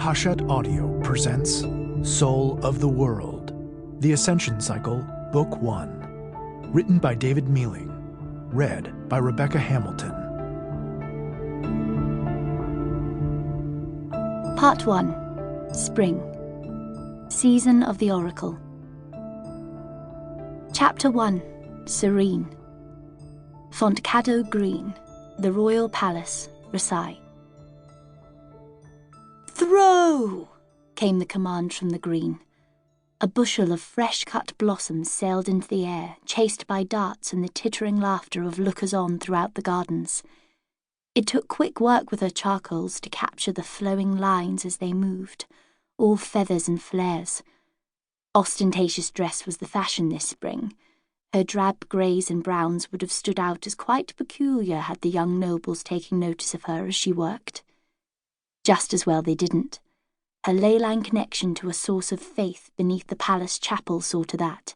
Hachette Audio presents Soul of the World, The Ascension Cycle, Book 1. Written by David Mealing. Read by Rebecca Hamilton. Part 1. Spring. Season of the Oracle. Chapter 1. Serene. Fontcado Green, the Royal Palace, Versailles. "Throw!" came the command from the green. A bushel of fresh-cut blossoms sailed into the air, chased by darts and the tittering laughter of lookers-on throughout the gardens. It took quick work with her charcoals to capture the flowing lines as they moved, all feathers and flares. Ostentatious dress was the fashion this spring. Her drab greys and browns would have stood out as quite peculiar had the young nobles taken notice of her as she worked. Just as well they didn't. Her ley-line connection to a source of faith beneath the palace chapel saw to that.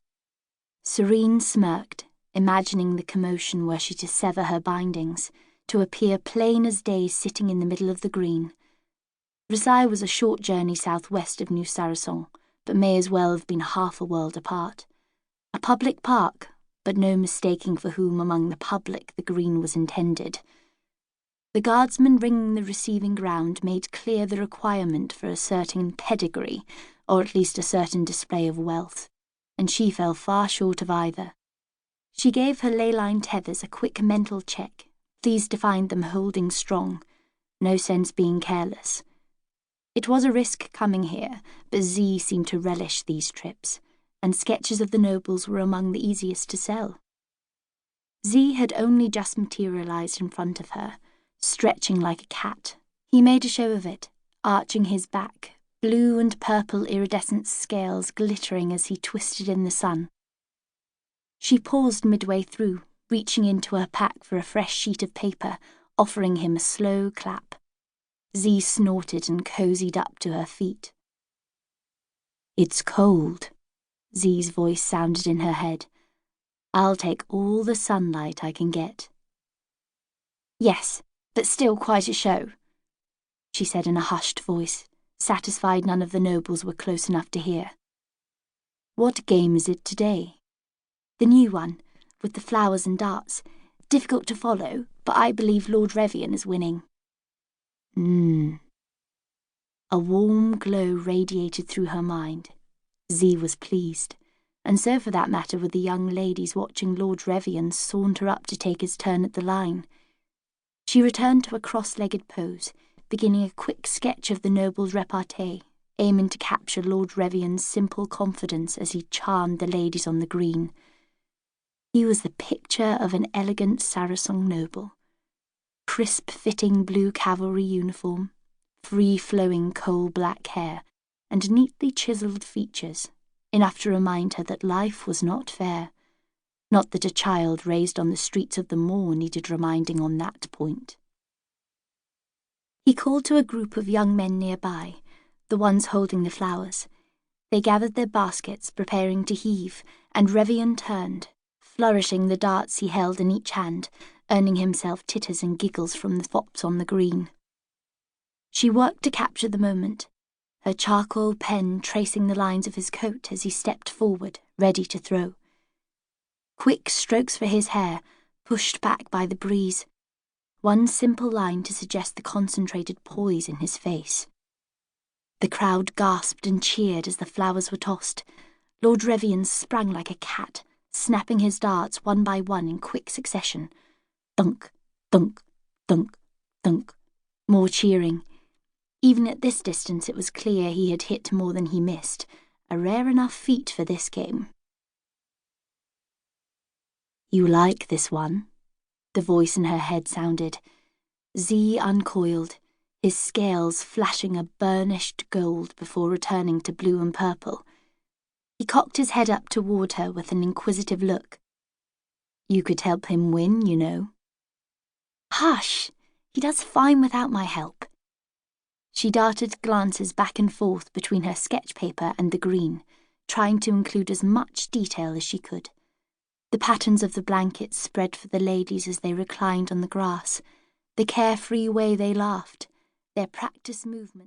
Serene smirked, imagining the commotion were she to sever her bindings, to appear plain as day sitting in the middle of the green. Versailles was a short journey southwest of New Sarrisant, but may as well have been half a world apart. A public park, but no mistaking for whom among the public the green was intended. The guardsman ringing the receiving ground made clear the requirement for a certain pedigree, or at least a certain display of wealth, and she fell far short of either. She gave her ley-line tethers a quick mental check, pleased to find them holding strong, no sense being careless. It was a risk coming here, but Z seemed to relish these trips, and sketches of the nobles were among the easiest to sell. Z had only just materialized in front of her, stretching like a cat. He made a show of it, arching his back, blue and purple iridescent scales glittering as he twisted in the sun. She paused midway through, reaching into her pack for a fresh sheet of paper, offering him a slow clap. Z snorted and cozied up to her feet. "It's cold," Z's voice sounded in her head. "I'll take all the sunlight I can get." "Yes, but still quite a show," she said in a hushed voice, satisfied none of the nobles were close enough to hear. "What game is it today?" "The new one, with the flowers and darts. Difficult to follow, but I believe Lord Revian is winning." A warm glow radiated through her mind. Z was pleased, and so for that matter were the young ladies watching Lord Revian saunter up to take his turn at the line. She returned to a cross-legged pose, beginning a quick sketch of the noble's repartee, aiming to capture Lord Revian's simple confidence as he charmed the ladies on the green. He was the picture of an elegant Sarrisant noble. Crisp-fitting blue cavalry uniform, free-flowing coal-black hair, and neatly chiselled features, enough to remind her that life was not fair. Not that a child raised on the streets of the moor needed reminding on that point. He called to a group of young men nearby, the ones holding the flowers. They gathered their baskets, preparing to heave, and Revian turned, flourishing the darts he held in each hand, earning himself titters and giggles from the fops on the green. She worked to capture the moment, her charcoal pen tracing the lines of his coat as he stepped forward, ready to throw. Quick strokes for his hair, pushed back by the breeze. One simple line to suggest the concentrated poise in his face. The crowd gasped and cheered as the flowers were tossed. Lord Revian sprang like a cat, snapping his darts one by one in quick succession. Thunk, thunk, thunk, thunk. More cheering. Even at this distance it was clear he had hit more than he missed, a rare enough feat for this game. "You like this one?" the voice in her head sounded. Z uncoiled, his scales flashing a burnished gold before returning to blue and purple. He cocked his head up toward her with an inquisitive look. "You could help him win, you know." "Hush! He does fine without my help." She darted glances back and forth between her sketch paper and the green, trying to include as much detail as she could. The patterns of the blankets spread for the ladies as they reclined on the grass, the carefree way they laughed, their practiced movements.